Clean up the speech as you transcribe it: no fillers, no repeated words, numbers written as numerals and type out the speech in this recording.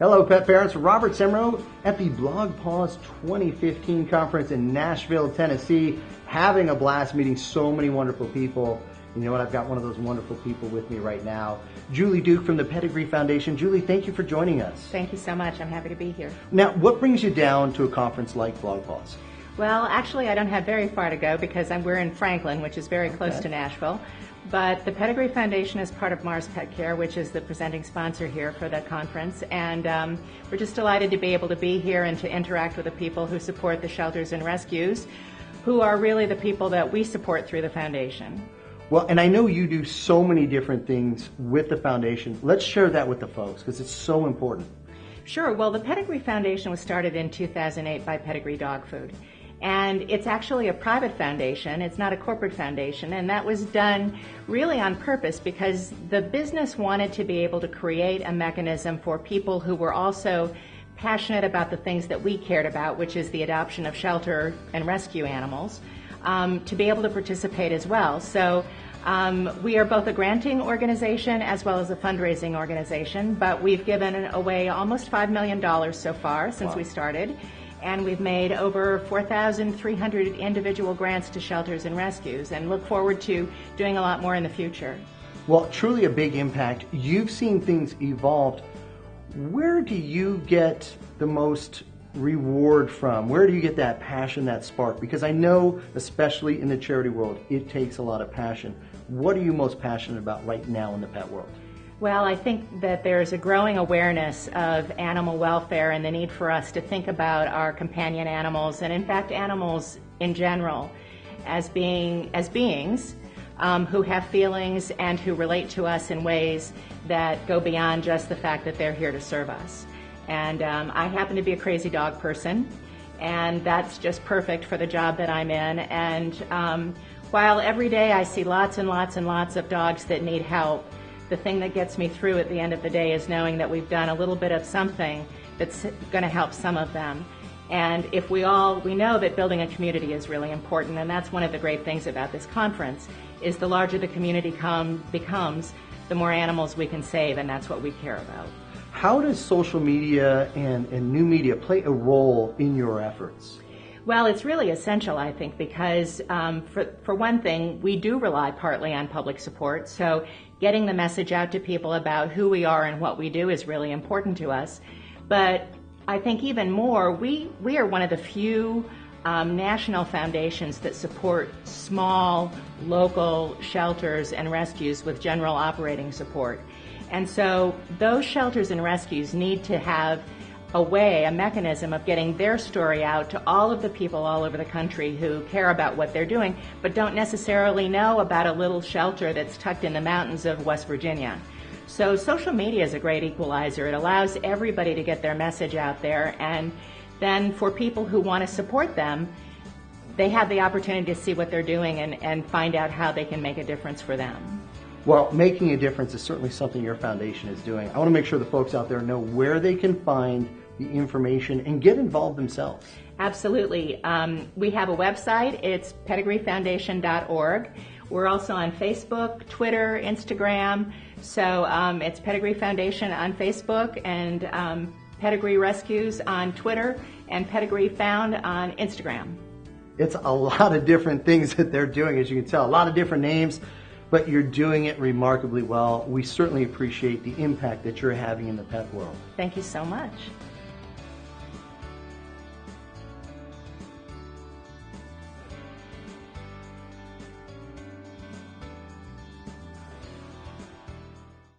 Hello, pet parents. Robert Semro at the BlogPaws 2015 conference in Nashville, Tennessee. Having a blast meeting so many wonderful people. You know what? I've got one of those wonderful people with me right now. Julie Duke from the Pedigree Foundation. Julie, thank you for joining us. Thank you so much. I'm happy to be here. Now, what brings you down to a conference like BlogPaws? Well, actually, I don't have very far to go because we're in Franklin, which is very close to Nashville. But the Pedigree Foundation is part of Mars Pet Care, which is the presenting sponsor here for the conference. And we're just delighted to be able to be here and to interact with the people who support the shelters and rescues, who are really the people that we support through the foundation. Well, and I know you do so many different things with the foundation. Let's share that with the folks because it's so important. Sure. Well, the Pedigree Foundation was started in 2008 by Pedigree Dog Food. And it's actually a private foundation. It's not a corporate foundation. And that was done really on purpose because the business wanted to be able to create a mechanism for people who were also passionate about the things that we cared about, which is the adoption of shelter and rescue animals, to be able to participate as well. So we are both a granting organization as well as a fundraising organization, but we've given away almost $5 million so far since we started. And we've made over 4,300 individual grants to shelters and rescues and look forward to doing a lot more in the future. Well, truly a big impact. You've seen things evolve. Where do you get the most reward from? Where do you get that passion, that spark? Because I know, especially in the charity world, it takes a lot of passion. What are you most passionate about right now in the pet world? Well, I think that there's a growing awareness of animal welfare and the need for us to think about our companion animals and, in fact, animals in general as beings who have feelings and who relate to us in ways that go beyond just the fact that they're here to serve us. And I happen to be a crazy dog person, and that's just perfect for the job that I'm in. And while every day I see lots and lots and lots of dogs that need help, the thing that gets me through at the end of the day is knowing that we've done a little bit of something that's going to help some of them. And if we know that building a community is really important, and that's one of the great things about this conference, is the larger the community becomes, the more animals we can save, and that's what we care about. How does social media and new media play a role in your efforts? Well, it's really essential, I think, because for one thing, we do rely partly on public support. So getting the message out to people about who we are and what we do is really important to us. But I think even more, we are one of the few national foundations that support small, local shelters and rescues with general operating support. And so those shelters and rescues need to have a mechanism of getting their story out to all of the people all over the country who care about what they're doing, but don't necessarily know about a little shelter that's tucked in the mountains of West Virginia. So social media is a great equalizer. It allows everybody to get their message out there, and then for people who want to support them, they have the opportunity to see what they're doing and find out how they can make a difference for them. Well, making a difference is certainly something your foundation is doing. I want to make sure the folks out there know where they can find the information and get involved themselves. Absolutely. We have a website. It's pedigreefoundation.org. We're also on Facebook, Twitter, Instagram. So it's Pedigree Foundation on Facebook and Pedigree Rescues on Twitter and Pedigree Found on Instagram. It's a lot of different things that they're doing, as you can tell, a lot of different names, but you're doing it remarkably well. We certainly appreciate the impact that you're having in the pet world. Thank you so much.